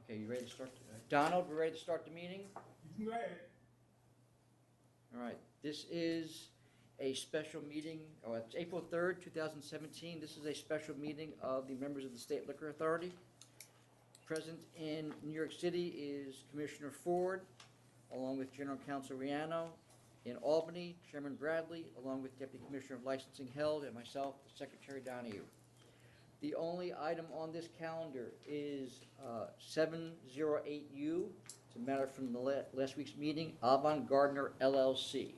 Okay, you ready to start? Donald, we're ready to start the meeting? Right. All right, this is a special meeting, it's April 3rd, 2017. This is a special meeting of the members of the State Liquor Authority. Present in New York City is Commissioner Ford, along with General Counsel Riano. In Albany, Chairman Bradley, along with Deputy Commissioner of Licensing Held, and myself, Secretary Donahue. The only item on this calendar is 708U. It's a matter from the last week's meeting, Avant Gardner LLC.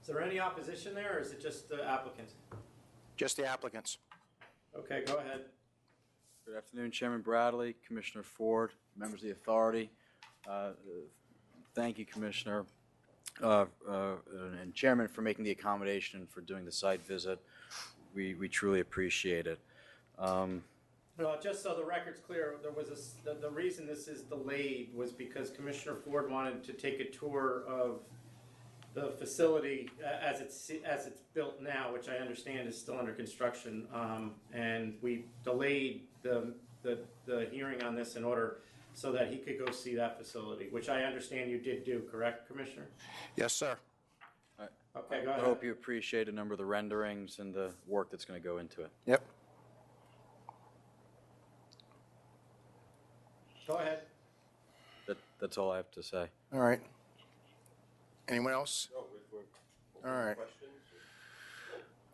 Is there any opposition there, or is it just the applicant? Just the applicants. Okay, go ahead. Good afternoon, Chairman Bradley, Commissioner Ford, members of the authority. Thank you, Commissioner and Chairman, for making the accommodation for doing the site visit. We truly appreciate it. Well, just so the record's clear, there was the reason this is delayed was because Commissioner Ford wanted to take a tour of the facility as it's built now, which I understand is still under construction, and we delayed the hearing on this in order so that he could go see that facility, which I understand you did do, correct, Commissioner? Yes, sir. Okay, go I ahead. hope you appreciate a number of the renderings and the work that's going to go into it. Yep. Go ahead. That's all I have to say. All right. Anyone else? All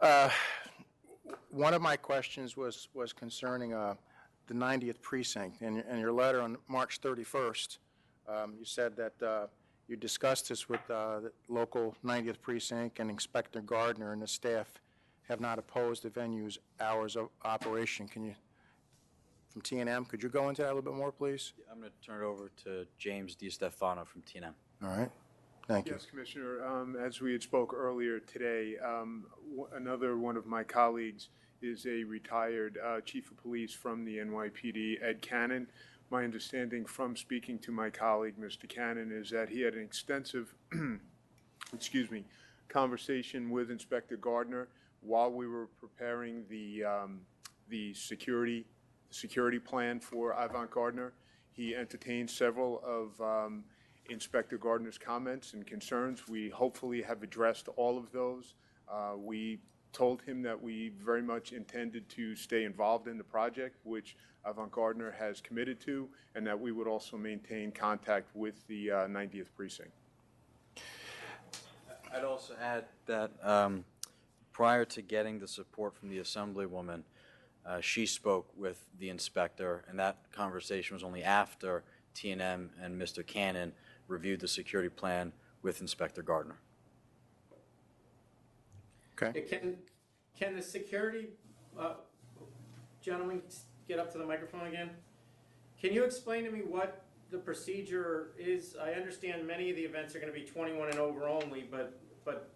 right. One of my questions was concerning the 90th precinct. In your letter on March 31st, you said that you discussed this with the local 90th precinct, and Inspector Gardner and the staff have not opposed the venue's hours of operation. Can you, from T&M, could you go into that a little bit more, please? I'm going to turn it over to James DiStefano from TNM. All right. Thank you. Yes, Commissioner. As we had spoke earlier today, another one of my colleagues is a retired chief of police from the NYPD, Ed Cannon. My understanding from speaking to my colleague, Mr. Cannon, is that he had an extensive, conversation with Inspector Gardner while we were preparing the security plan for Avant Gardner. He entertained several of Inspector Gardner's comments and concerns. We hopefully have addressed all of those. We told him that we very much intended to stay involved in the project, which Avant Gardner has committed to, and that we would also maintain contact with the 90th precinct. I'd also add that prior to getting the support from the Assemblywoman, she spoke with the inspector, and that conversation was only after TNM and Mr. Cannon reviewed the security plan with Inspector Gardner. Okay. Can the security gentlemen get up to the microphone again? Can you explain to me what the procedure is? I understand many of the events are going to be 21 and over only, but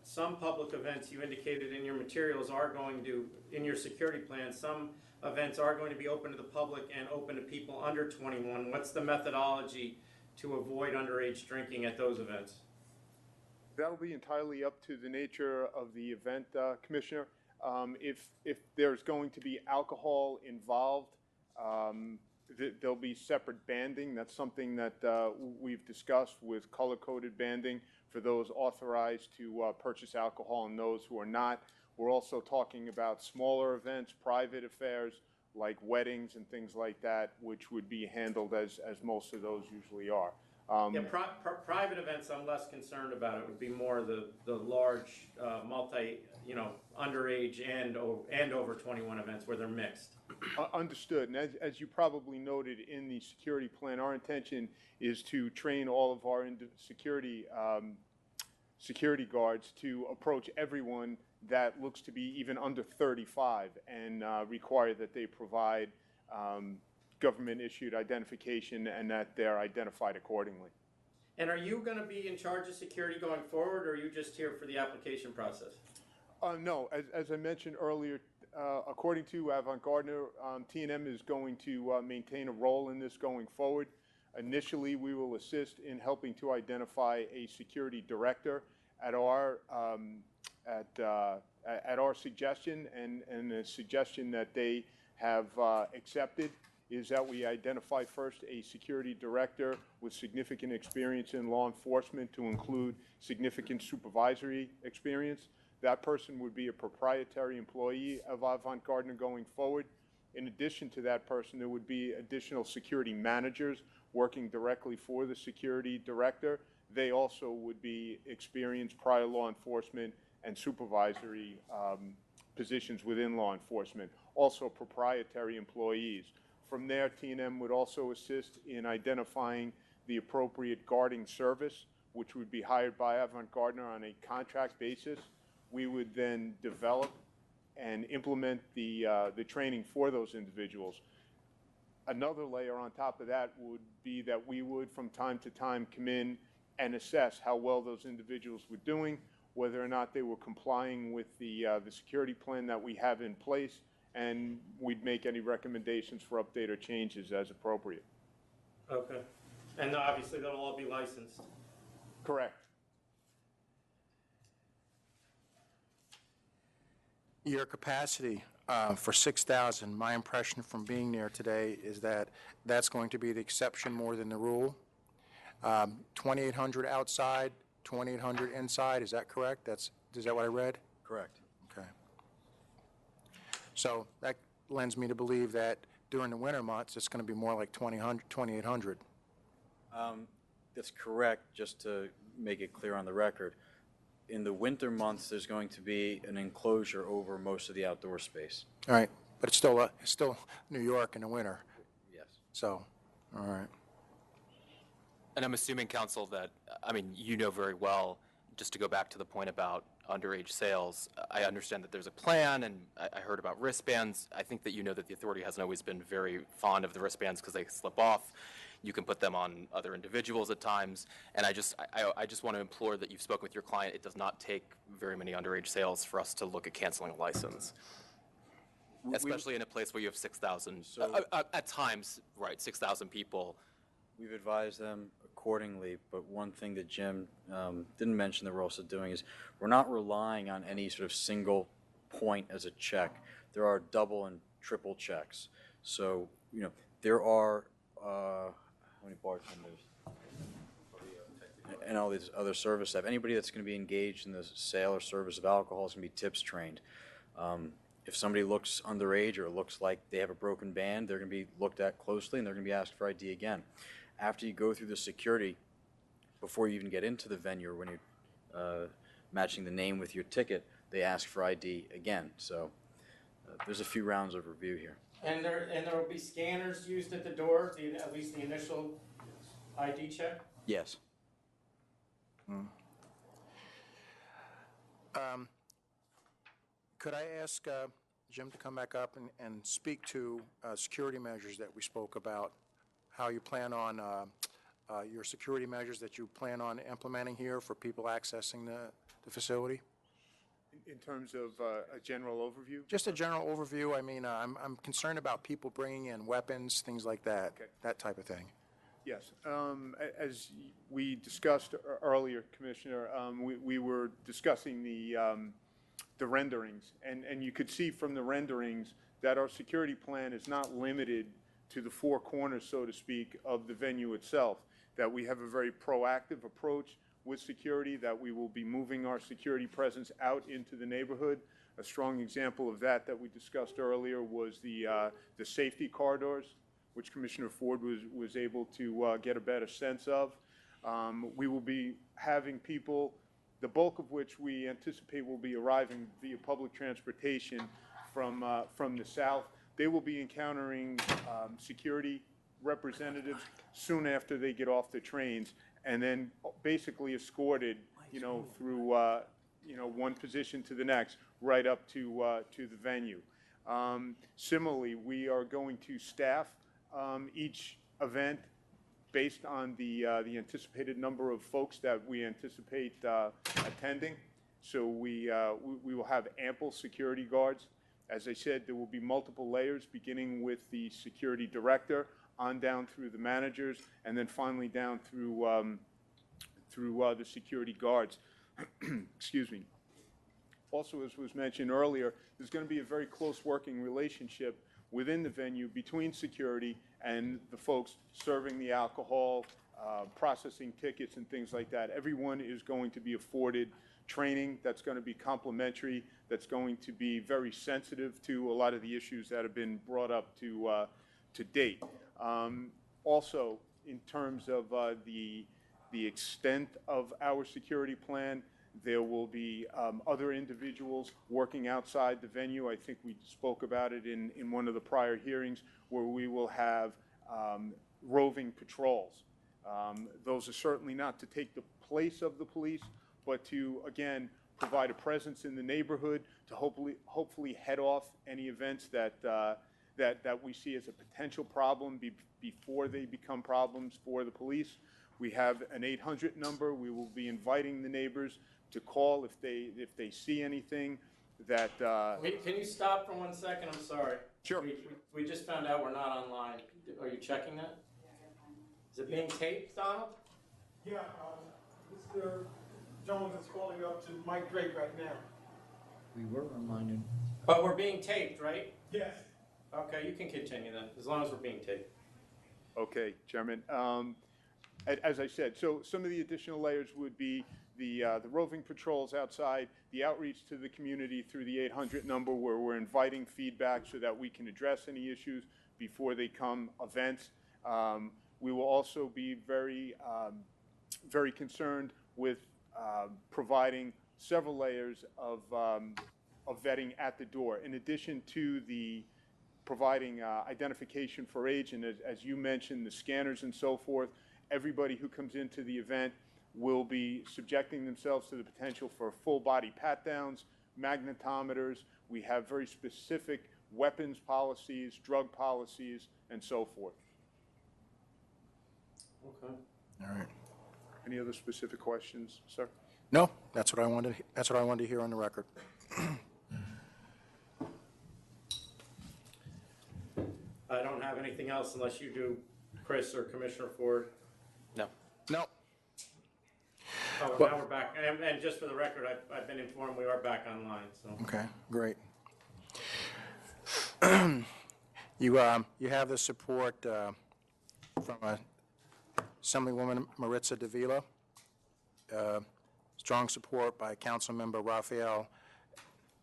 some public events you indicated in your materials are going to, in your security plan, some events are going to be open to the public and open to people under 21. What's the methodology to avoid underage drinking at those events? That'll be entirely up to the nature of the event, Commissioner. If there's going to be alcohol involved, there'll be separate banding. That's something that we've discussed with color-coded banding for those authorized to purchase alcohol and those who are not. We're also talking about smaller events, private affairs, like weddings and things like that, which would be handled as most of those usually are. Private events I'm less concerned about. It would be more the large underage and over 21 events where they're mixed. Understood. And as you probably noted in the security plan, our intention is to train all of our security guards to approach everyone that looks to be even under 35 and require that they provide government-issued identification and that they're identified accordingly. And are you going to be in charge of security going forward, or are you just here for the application process? No, as I mentioned earlier, according to Avant Gardner, T&M is going to maintain a role in this going forward. Initially, we will assist in helping to identify a security director at our suggestion and a suggestion that they have accepted. is that we identify first a security director with significant experience in law enforcement to include significant supervisory experience. That person would be a proprietary employee of Avant-Gardner going forward. In addition to that person, there would be additional security managers working directly for the security director. They also would be experienced prior law enforcement and supervisory positions within law enforcement, also proprietary employees. From there, T&M would also assist in identifying the appropriate guarding service, which would be hired by Avant-Gardner on a contract basis. We would then develop and implement the training for those individuals. Another layer on top of that would be that we would, from time to time, come in and assess how well those individuals were doing, whether or not they were complying with the security plan that we have in place, and we'd make any recommendations for update or changes as appropriate. Okay. And obviously, they'll all be licensed. Correct. Your capacity for 6,000, my impression from being there today is that that's going to be the exception more than the rule. 2,800 outside, 2,800 inside, is that correct? Is that what I read? Correct. Okay. So that lends me to believe that during the winter months, it's going to be more like 2,800. That's correct, just to make it clear on the record. In the winter months, there's going to be an enclosure over most of the outdoor space. All right, but it's still New York in the winter, Yes. so, all right. And I'm assuming, counsel, that, I mean, you know very well, just to go back to the point about underage sales, I understand that there's a plan, and I heard about wristbands. I think that you know that the authority hasn't always been very fond of the wristbands because they slip off. You can put them on other individuals at times. And I just want to implore that you've spoken with your client. It does not take very many underage sales for us to look at canceling a license, especially in a place where you have 6,000, at times, right, 6,000 people. We've advised them accordingly, but one thing that Jim didn't mention that we're also doing is we're not relying on any sort of single point as a check. There are double and triple checks. So, you know, there are, how many bartenders? And all these other service staff. Anybody that's going to be engaged in the sale or service of alcohol is going to be tips trained. If somebody looks underage or looks like they have a broken band, they're going to be looked at closely and they're going to be asked for ID again. After you go through the security, before you even get into the venue or when you're matching the name with your ticket, they ask for ID again. So there's a few rounds of review here. And there will be scanners used at the door, at least the initial ID check? Yes. Could I ask Jim to come back up and speak to security measures that we spoke about, how you plan on, your security measures that you plan on implementing here for people accessing the facility? In terms of a general overview? Just a general overview. I mean, I'm concerned about people bringing in weapons, things like that, Okay. that type of thing. Yes. As we discussed earlier, Commissioner, we were discussing the renderings, and you could see from the renderings that our security plan is not limited to the four corners, so to speak, of the venue itself, that we have a very proactive approach with security, that we will be moving our security presence out into the neighborhood. A strong example of that we discussed earlier was the safety corridors, which Commissioner Ford was able to get a better sense of. We will be having people, the bulk of which we anticipate will be arriving via public transportation from the south. They will be encountering security representatives soon after they get off the trains, and then basically escorted, through, one position to the next, right up to the venue. Similarly, we are going to staff each event based on the anticipated number of folks that we anticipate attending. So we will have ample security guards. As I said, there will be multiple layers, beginning with the security director, on down through the managers, and then finally down through the security guards. Excuse me. Also, as was mentioned earlier, there's going to be a very close working relationship within the venue between security and the folks serving the alcohol, processing tickets and things like that. Everyone is going to be afforded training that's going to be complimentary, that's going to be very sensitive to a lot of the issues that have been brought up to date. Also, in terms of the extent of our security plan, there will be other individuals working outside the venue. I think we spoke about it in one of the prior hearings, where we will have roving patrols. Those are certainly not to take the place of the police, but to, again, provide a presence in the neighborhood to hopefully head off any events that we see as a potential problem before they become problems for the police. We have an 800 number. We will be inviting the neighbors to call if they see anything that. Wait, can you stop for 1 second? I'm sorry. Sure. We just found out we're not online. Are you checking that? Is it being taped, Donald? Yeah, Mr. Jones is calling up to Mike Drake right now. We were reminded. But we're being taped, right? Yes. Okay, you can continue then, as long as we're being taped. Okay, Chairman. As I said, so some of the additional layers would be the roving patrols outside, the outreach to the community through the 800 number, where we're inviting feedback so that we can address any issues before they come events. We will also be very concerned with providing several layers of vetting at the door, in addition to the providing identification for age, and as you mentioned, the scanners and so forth. Everybody who comes into the event will be subjecting themselves to the potential for full body pat downs, magnetometers. We have very specific weapons policies, drug policies, and so forth. Okay. All right. Any other specific questions, sir? No, that's what I wanted to hear on the record. I don't have anything else unless you do, Chris or Commissioner Ford. No. No. Oh, Well- now we're back. And just for the record, I've been informed we are back online, so. Okay, great. You have the support from Assemblywoman Maritza Davila, strong support by Councilmember Rafael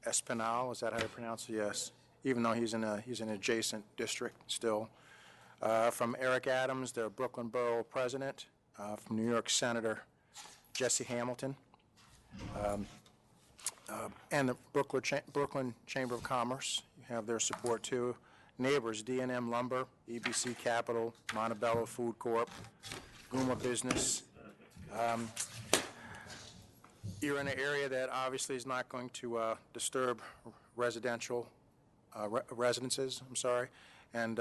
Espinal. Is that how you pronounce it? Yes. Even though he's in an adjacent district still. From Eric Adams, the Brooklyn Borough President. From New York Senator Jesse Hamilton. And the Brooklyn Chamber of Commerce. You have their support too. Neighbors, D&M Lumber, EBC Capital, Montebello Food Corp., Guma Business. You're in an area that obviously is not going to disturb residential residences, I'm sorry. And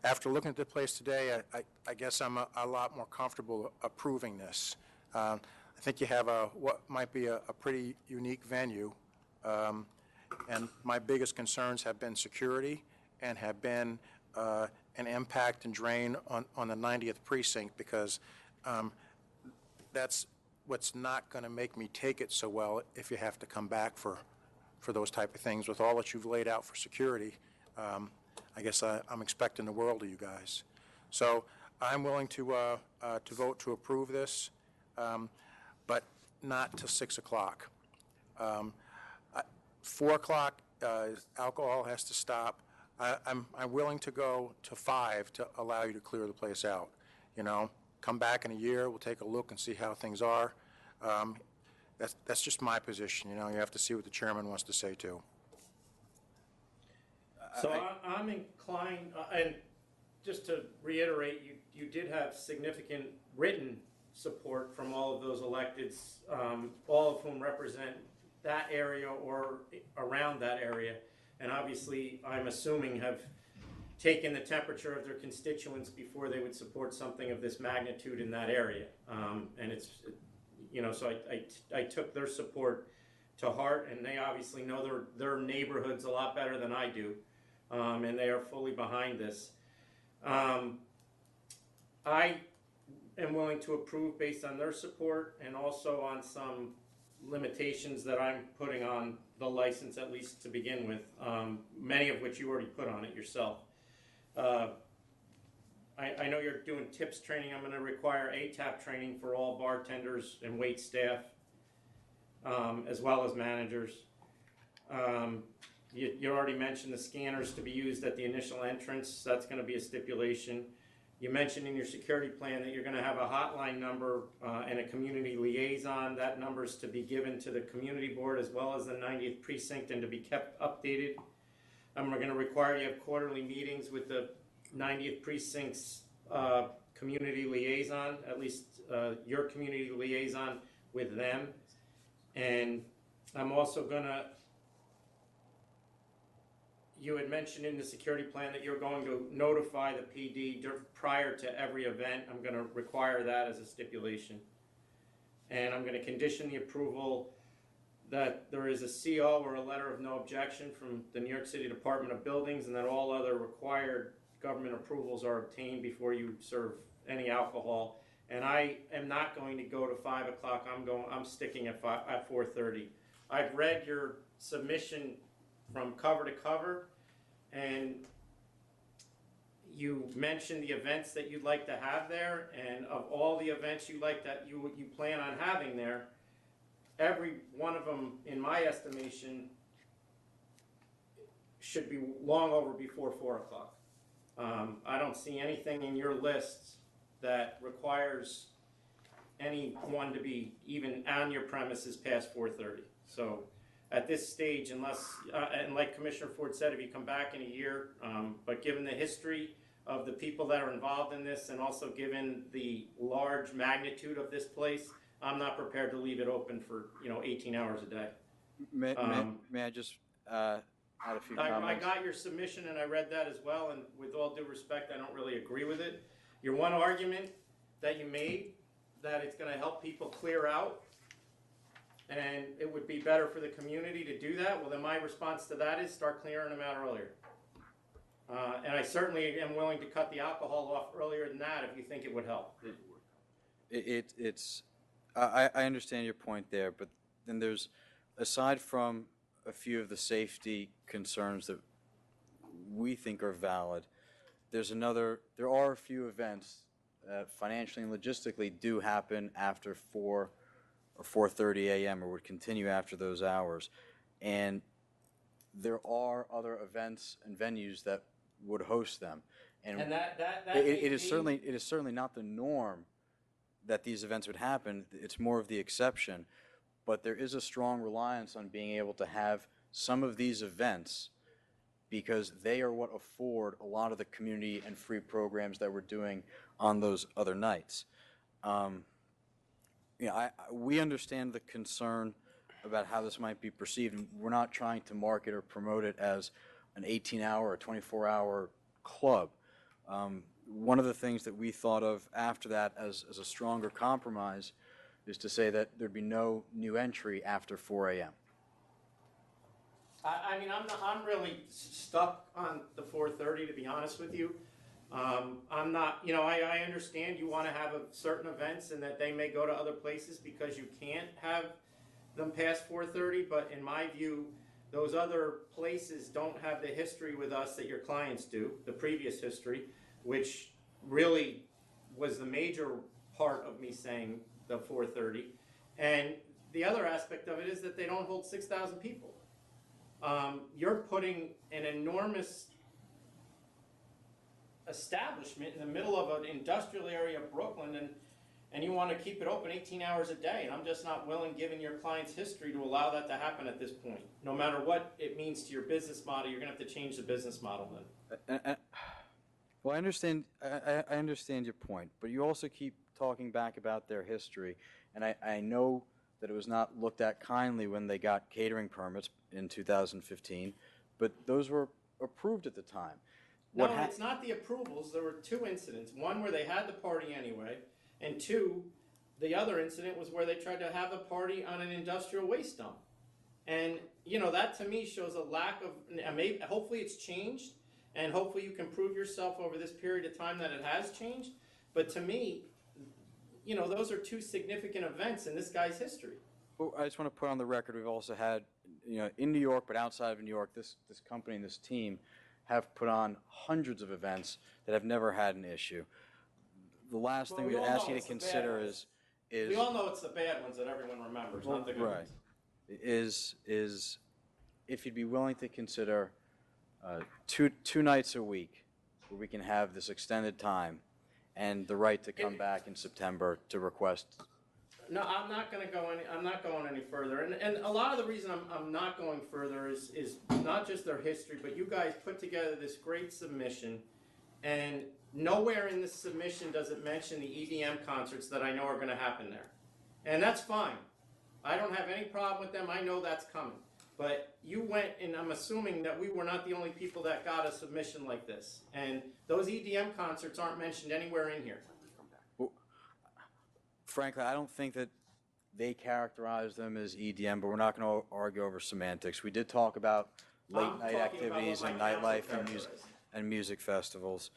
after looking at the place today, I guess I'm a lot more comfortable approving this. I think you have what might be a pretty unique venue. And my biggest concerns have been security and have been an impact and drain on the 90th precinct, because that's what's not going to make me take it so well if you have to come back for those type of things. With all that you've laid out for security, I guess I'm expecting the world of you guys. So I'm willing to vote to approve this, but not till 6 o'clock. 4 o'clock, alcohol has to stop. I'm willing to go to 5 to allow you to clear the place out. You know, come back in a year, we'll take a look and see how things are. That's just my position. You know, you have to see what the chairman wants to say too. So I'm inclined, and just to reiterate, you did have significant written support from all of those electeds, all of whom represent that area or around that area, and obviously, I'm assuming have taken the temperature of their constituents before they would support something of this magnitude in that area. And it's, you know, so I took their support to heart, and they obviously know their neighborhoods a lot better than I do, and they are fully behind this. I am willing to approve based on their support and also on some limitations that I'm putting on the license, at least to begin with, many of which you already put on it yourself. I know you're doing tips training. I'm going to require ATAP training for all bartenders and wait staff, as well as managers. You already mentioned the scanners to be used at the initial entrance. That's going to be a stipulation. You mentioned in your security plan that you're going to have a hotline number and a community liaison. That number is to be given to the community board as well as the 90th precinct and to be kept updated. We're going to require you have quarterly meetings with the 90th precinct's community liaison, at least your community liaison with them. And I'm also going to, you had mentioned in the security plan that you're going to notify the PD prior to every event. I'm going to require that as a stipulation. And I'm going to condition the approval that there is a CO or a letter of no objection from the New York City Department of Buildings, and that all other required government approvals are obtained before you serve any alcohol. And I am not going to go to 5 o'clock. I'm sticking at 4:30. I've read your submission from cover to cover, and you mentioned the events that you'd like to have there, and of all the events you plan on having there, every one of them, in my estimation, should be long over before 4 o'clock. I don't see anything in your lists that requires anyone to be even on your premises past 4:30. So at this stage, unless, and like Commissioner Ford said, if you come back in a year, but given the history of the people that are involved in this, and also given the large magnitude of this place, I'm not prepared to leave it open for 18 hours a day. May I just add a few comments? I got your submission and I read that as well, and with all due respect, I don't really agree with it. Your one argument that you made, that it's going to help people clear out, and it would be better for the community to do that, well then my response to that is start clearing them out earlier. And I certainly am willing to cut the alcohol off earlier than that if you think it would help. I understand your point there, but then there's, aside from a few of the safety concerns that we think are valid, there are a few events that financially and logistically do happen after 4 or 4:30 a.m. or would continue after those hours. And there are other events and venues that would host them. And it is certainly not the norm that these events would happen. It's more of the exception. But there is a strong reliance on being able to have some of these events because they are what afford a lot of the community and free programs that we're doing on those other nights. We understand the concern about how this might be perceived. And we're not trying to market or promote it as an 18-hour or 24-hour club. One of the things that we thought of after that as a stronger compromise is to say that there'd be no new entry after 4 a.m. I'm really stuck on the 4:30, to be honest with you. I'm not, I understand you want to have certain events and that they may go to other places because you can't have them past 4:30, but in my view, those other places don't have the history with us that your clients do, the previous history, which really was the major part of me saying the 4:30. And the other aspect of it is that they don't hold 6,000 people. You're putting an enormous establishment in the middle of an industrial area of Brooklyn, and you want to keep it open 18 hours a day, and I'm just not willing, given your client's history, to allow that to happen at this point. No matter what it means to your business model, you're going to have to change the business model then. Well, I understand your point, but you also keep talking back about their history, and I know that it was not looked at kindly when they got catering permits in 2015, but those were approved at the time. No, it's not the approvals. There were two incidents. One where they had the party anyway, and two, the other incident was where they tried to have a party on an industrial waste dump. And, that to me shows a lack of, hopefully it's changed, and hopefully you can prove yourself over this period of time that it has changed. But to me, those are two significant events in this guy's history. Well, I just want to put on the record, we've also had, in New York, but outside of New York, this company and this team have put on hundreds of events that have never had an issue. The last thing Well, we'd we all ask know you to it's the bad consider ones. is We all know it's the bad ones that everyone remembers, not the good right, ones. is if you'd be willing to consider two nights a week where we can have this extended time and the right to come back in September to request. No, I'm not going any further. And a lot of the reason I'm not going further is not just their history, but you guys put together this great submission, and nowhere in this submission does it mention the EDM concerts that I know are gonna happen there. And that's fine. I don't have any problem with them. I know that's coming. But you went, and I'm assuming that we were not the only people that got a submission like this. And those EDM concerts aren't mentioned anywhere in here. Frankly, I don't think that they characterize them as EDM, but we're not going to argue over semantics. We did talk about late I'm night talking about activities what and my council nightlife characterized. and music festivals.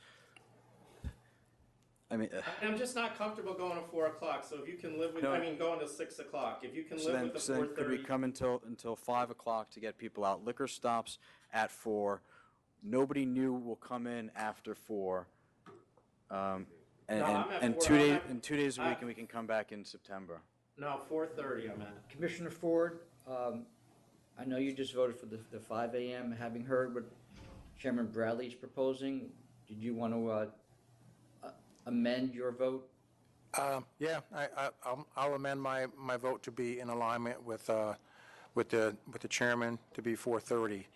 I mean, And I'm just not comfortable going to 4 o'clock, so if you can live with, No. going to 6 o'clock, if you can so live then, with the so then could we 4:30. come until 5 o'clock to get people out? Liquor stops at 4. Nobody new will come in after 4. And, No, I'm at and 4. 2 I'm days at- and 2 days a I- week, and we can come back in September. No, 4:30 I'm at. Commissioner Ford, I know you just voted for the 5 AM. Having heard what Chairman Bradley's proposing, did you want to amend your vote? Yeah, I'll amend my vote to be in alignment with the chairman to be 4:30.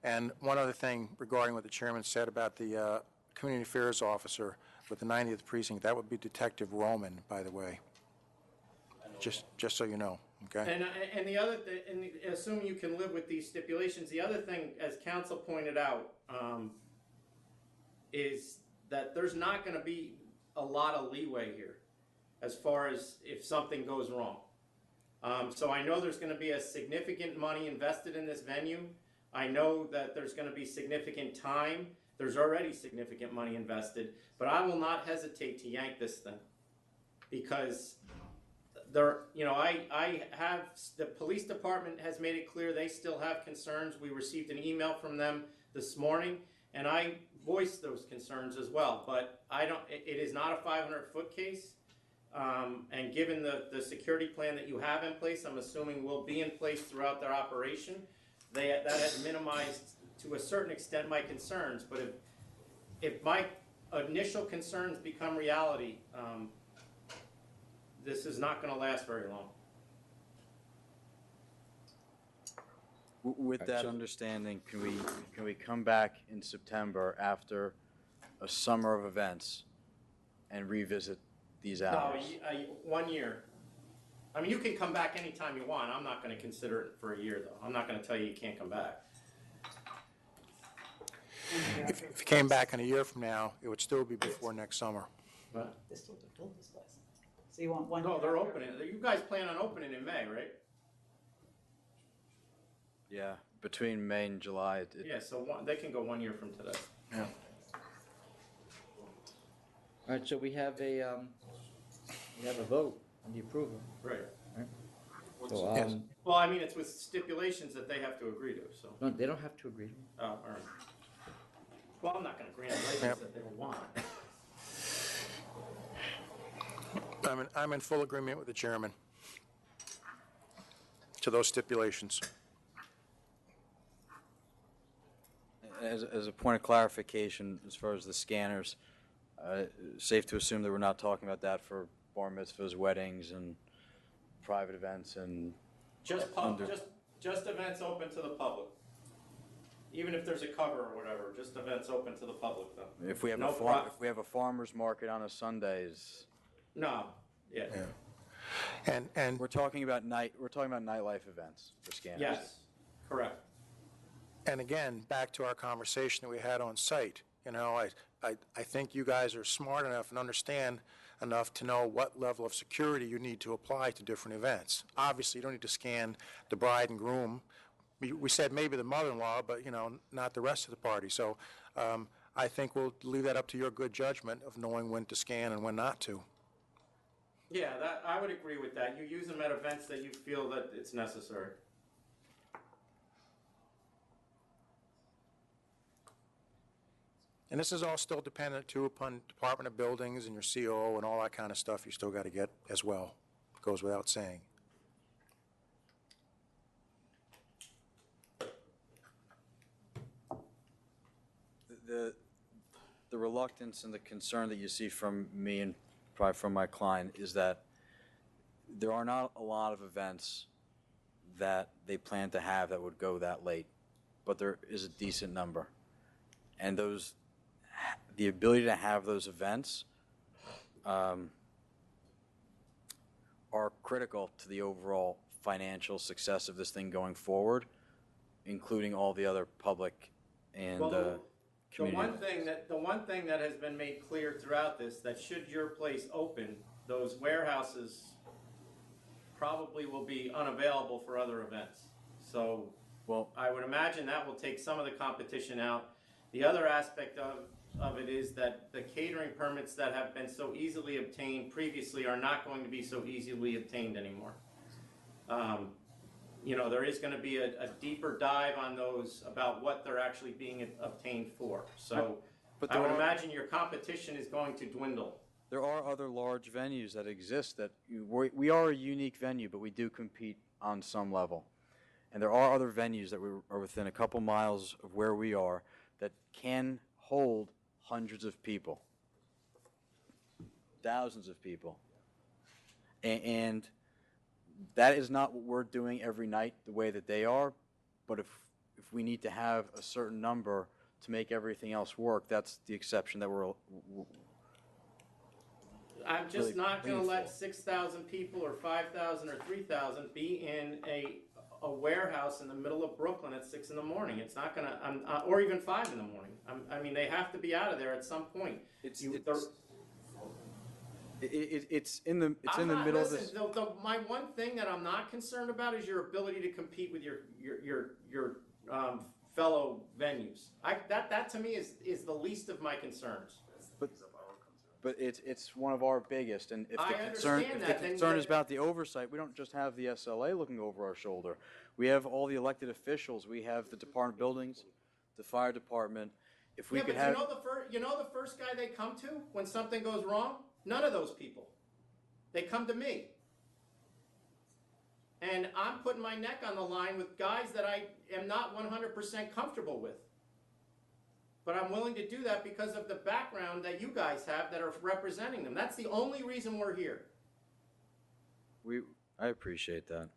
And one other thing regarding what the chairman said about the community affairs officer with the 90th precinct, that would be Detective Roman, by the way. Just so you know, okay? And the other, and assuming you can live with these stipulations, the other thing, as council pointed out, is that there's not gonna be a lot of leeway here as far as if something goes wrong. So I know there's gonna be a significant money invested in this venue. I know that there's gonna be significant time. There's already significant money invested, but I will not hesitate to yank this thing. Because I have, the police department has made it clear they still have concerns. We received an email from them this morning, and I voiced those concerns as well. But it is not a 500-foot case. And given the security plan that you have in place, I'm assuming will be in place throughout their operation, that has minimized to a certain extent my concerns. But if my initial concerns become reality, this is not going to last very long. With that understanding, can we come back in September after a summer of events and revisit these No, hours? 1 year. I mean, you can come back anytime you want. I'm not going to consider it for a year, though. I'm not going to tell you you can't come back. If you came back in a year from now, it would still be before next summer. But, They're still doing this place. So you want one? no, they're opening. You guys plan on opening in May, right? Yeah, between May and July. Yeah, so they can go 1 year from today. Yeah. All right, so we have a vote on the approval. Right. So, Yes. Well, I mean, it's with stipulations that they have to agree to, so. no, they don't have to agree. All right. Well, I'm not going to grant a license that they don't want. I'm in full agreement with the chairman to those stipulations. As a point of clarification, as far as the scanners, safe to assume that we're not talking about that for bar mitzvahs, weddings, and private events, and Just events open to the public. Even if there's a cover or whatever, just events open to the public, though. if we have No if we have a farmer's market on a Sundays, No, yeah. And we're talking about nightlife events for scanners. Yes, correct. And again, back to our conversation that we had on site, I think you guys are smart enough and understand enough to know what level of security you need to apply to different events. Obviously, you don't need to scan the bride and groom. We said maybe the mother-in-law, but, not the rest of the party. So I think we'll leave that up to your good judgment of knowing when to scan and when not to. Yeah, that, I would agree with that. You use them at events that you feel that it's necessary. And this is all still dependent too upon Department of Buildings and your COO and all that kind of stuff you still got to get as well. Goes without saying. The reluctance and the concern that you see from me and probably from my client is that there are not a lot of events that they plan to have that would go that late, but there is a decent number. And the ability to have those events are critical to the overall financial success of this thing going forward, including all the other public and Well, community. The one thing that has been made clear throughout this, that should your place open, those warehouses probably will be unavailable for other events. So, Well, I would imagine that will take some of the competition out. The other aspect of it is that the catering permits that have been so easily obtained previously are not going to be so easily obtained anymore. You know, there is going to be a deeper dive on those about what they're actually being obtained for. So But I there would are- imagine your competition is going to dwindle. there are other large venues that exist that we are a unique venue, but we do compete on some level. And there are other venues that are within a couple miles of where we are that can hold hundreds of people, thousands of people. And that is not what we're doing every night the way that they are, but if we need to have a certain number to make everything else work, that's the exception that I'm just really not going to let painful. 6,000 people or 5,000 or 3,000 be in a warehouse in the middle of Brooklyn at 6 in the morning. It's not going to, or even 5 in the morning. I mean, they have to be out of there at some point. It's You- in the middle of this. My one thing that I'm not concerned about is your ability to compete with your fellow venues. That to me is the least of my concerns. But it's one of our biggest, and if I the concern, understand if that, the then concern you- is about the oversight, we don't just have the SLA looking over our shoulder. We have all the elected officials. We have the Department of Buildings, the fire department. If we Yeah, could but have, you know the first guy they come to when something goes wrong? None of those people. They come to me. And I'm putting my neck on the line with guys that I am not 100% comfortable with. But I'm willing to do that because of the background that you guys have that are representing them. That's the only reason we're here. I appreciate that.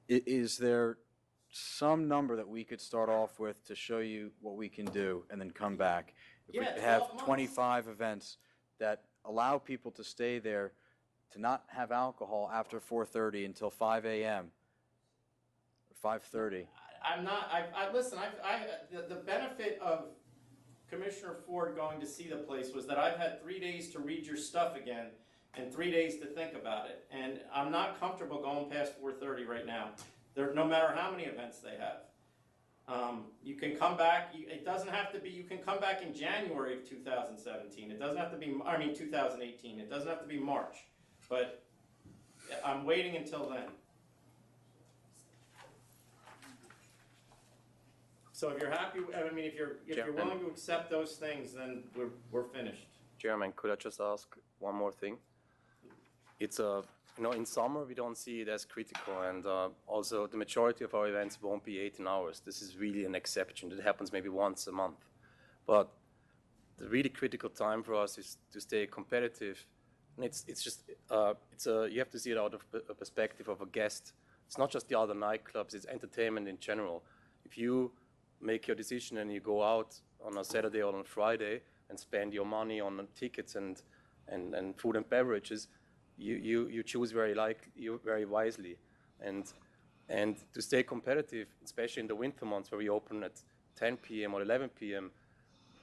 Is there some number that we could start off with to show you what we can do and then come back? If we Yeah, could have 12 months. 25 events that allow people to stay there, to not have alcohol after 4:30 until 5 a.m. or 5:30. I'm not, listen, the benefit of Commissioner Ford going to see the place was that I've had 3 days to read your stuff again and 3 days to think about it. And I'm not comfortable going past 4:30 right now, no matter how many events they have. You can come back, it doesn't have to be, you can come back in January of 2017. It doesn't have to be, 2018. It doesn't have to be March. But I'm waiting until then. So if you're happy, if you're willing to accept those things, then we're finished. Chairman, could I just ask one more thing? It's in summer we don't see it as critical, and also the majority of our events won't be 18 hours. This is really an exception. That happens maybe once a month. But the really critical time for us is to stay competitive, and you have to see it out of a perspective of a guest. It's not just the other nightclubs; it's entertainment in general. If you make your decision and you go out on a Saturday or on a Friday and spend your money on tickets and food and beverages, you choose very wisely, and to stay competitive, especially in the winter months where we open at 10 p.m. or 11 p.m.,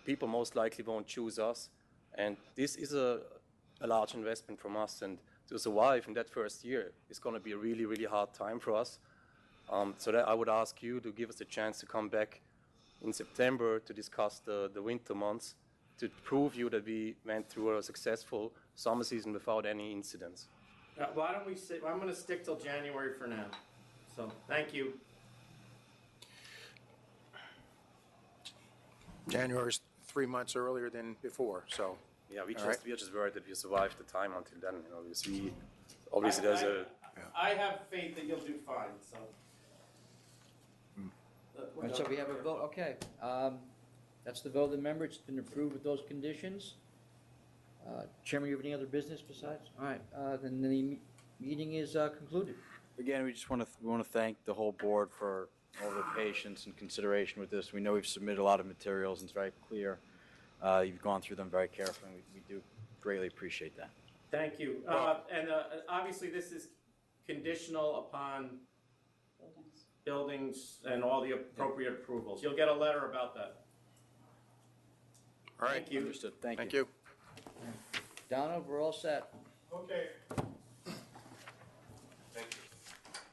people most likely won't choose us, and this is a large investment from us, and to survive in that first year is going to be a really, really hard time for us. So that I would ask you to give us a chance to come back in September to discuss the winter months to prove you that we went through a successful summer season without any incidents. Why don't we sit, I'm gonna stick till January for now. So, thank you. January's 3 months earlier than before, so. Yeah, we All right. are just worried that we survived the time until then. You know, obviously there's a. I have faith that you'll do fine, so. All right, so we have a vote, okay. That's the vote of the member, it's been approved with those conditions. Chairman, you have any other business besides? All right, then the meeting is concluded. Again, we just want to thank the whole board for all the patience and consideration with this. We know we've submitted a lot of materials, and it's very clear. You've gone through them very carefully, and we do greatly appreciate that. Thank you. And obviously, this is conditional upon Buildings. buildings and all the appropriate approvals. You'll get a letter about that. All right. Thank you. Understood. Thank you. Thank you. Donald, we're all set. Okay. Thank you.